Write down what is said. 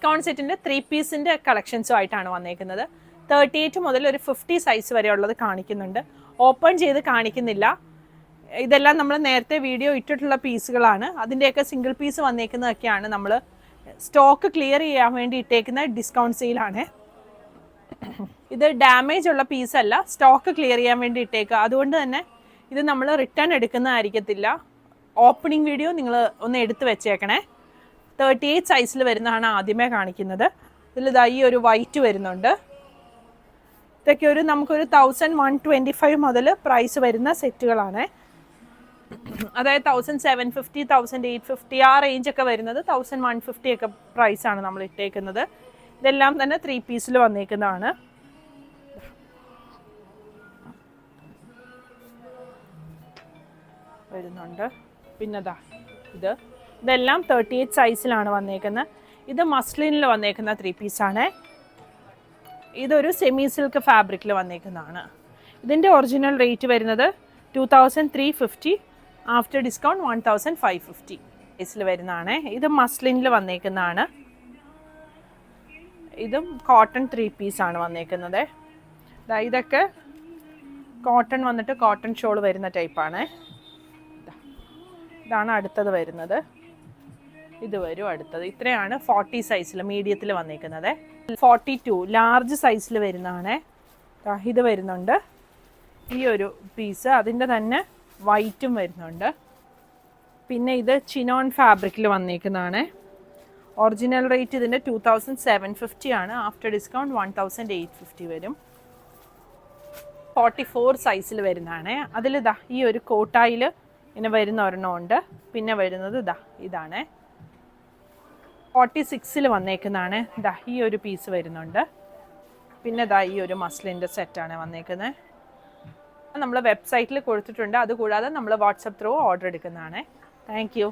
Discount സെറ്റിൻ്റെ 3 പീസിൻ്റെ കളക്ഷൻസും ആയിട്ടാണ് വന്നേക്കുന്നത്. 38 മുതൽ ഒരു 50 സൈസ് വരെ ഉള്ളത് കാണിക്കുന്നുണ്ട്. ഓപ്പൺ ചെയ്ത് കാണിക്കുന്നില്ല. ഇതെല്ലാം നമ്മൾ നേരത്തെ വീഡിയോ ഇട്ടിട്ടുള്ള പീസുകളാണ്. അതിൻ്റെയൊക്കെ സിംഗിൾ പീസ് വന്നേക്കുന്നതൊക്കെയാണ് നമ്മൾ സ്റ്റോക്ക് ക്ലിയർ ചെയ്യാൻ വേണ്ടി ഇട്ടേക്കുന്ന ഡിസ്കൗണ്ട് സെയിലാണ്. ഇത് ഡാമേജ് ഉള്ള പീസല്ല, സ്റ്റോക്ക് ക്ലിയർ ചെയ്യാൻ വേണ്ടി ഇട്ടേക്കുക. അതുകൊണ്ട് തന്നെ ഇത് നമ്മൾ റിട്ടേൺ എടുക്കുന്നതായിരിക്കത്തില്ല. ഓപ്പണിംഗ് വീഡിയോ നിങ്ങൾ ഒന്ന് എടുത്ത് വെച്ചേക്കണേ. 38 സൈസിൽ വരുന്നതാണ് ആദ്യമേ കാണിക്കുന്നത്. ഇതിലിതാ ഈ ഒരു വൈറ്റ് വരുന്നുണ്ട്. ഇതൊക്കെ നമുക്കൊരു 1125 മുതൽ പ്രൈസ് വരുന്ന സെറ്റുകളാണ്. അതായത് 1750, 1850 ആ റേഞ്ചൊക്കെ വരുന്നത് 1150 ഒക്കെ പ്രൈസാണ് നമ്മൾ ഇട്ടേക്കുന്നത്. ഇതെല്ലാം തന്നെ 3 പീസിൽ വന്നേക്കുന്നതാണ്. വരുന്നുണ്ട്. പിന്നെതാ ഇതെല്ലാം 38 സൈസിലാണ് വന്നേക്കുന്നത്. ഇത് മസ്ലിനിൽ വന്നേക്കുന്ന 3 പീസാണ്. ഇതൊരു സെമി സിൽക്ക് ഫാബ്രിക്കിൽ വന്നേക്കുന്നതാണ്. ഇതിൻ്റെ ഒറിജിനൽ റേറ്റ് വരുന്നത് 2350, ആഫ്റ്റർ ഡിസ്കൗണ്ട് 1550 സൈസിൽ വരുന്നതാണ്. ഇത് മസ്ലിനിൽ വന്നേക്കുന്നതാണ്. ഇതും കോട്ടൺ 3 പീസാണ് വന്നേക്കുന്നത്. ഇതൊക്കെ കോട്ടൺ വന്നിട്ട് കോട്ടൺ ഷോൾ വരുന്ന ടൈപ്പാണ്. ഇതാണ് അടുത്തത് വരുന്നത്. ഇത് വരും അടുത്തത്. ഇത്രയാണ് 40 സൈസിൽ മീഡിയത്തിൽ വന്നേക്കുന്നത്. 42 ലാർജ് സൈസിൽ വരുന്നതാണ്. ഇത് വരുന്നുണ്ട് ഈ ഒരു പീസ്. അതിൻ്റെ തന്നെ വൈറ്റും വരുന്നുണ്ട്. പിന്നെ ഇത് ചിനോൺ ഫാബ്രിക്കിൽ വന്നേക്കുന്നതാണ്. ഒറിജിനൽ റേറ്റ് ഇതിൻ്റെ 2750 ആണ്. ആഫ്റ്റർ ഡിസ്കൗണ്ട് 1850 വരും. 44 സൈസിൽ വരുന്നതാണ്. അതിലിതാ ഈ ഒരു കോട്ടായിൽ ഇങ്ങനെ വരുന്ന ഒരെണ്ണമുണ്ട്. പിന്നെ വരുന്നത് ഇതാണ് 46 വന്നേക്കുന്നതാണ്. ഈ ഒരു പീസ് വരുന്നുണ്ട്. പിന്നെ ഈ ഒരു മസ്ലിൻ്റെ സെറ്റാണ് വന്നേക്കുന്നത്. നമ്മൾ വെബ്സൈറ്റിൽ കൊടുത്തിട്ടുണ്ട്. അതുകൂടാതെ നമ്മൾ വാട്സപ്പ് ത്രൂ ഓർഡർ എടുക്കുന്നതാണ്. Thank you.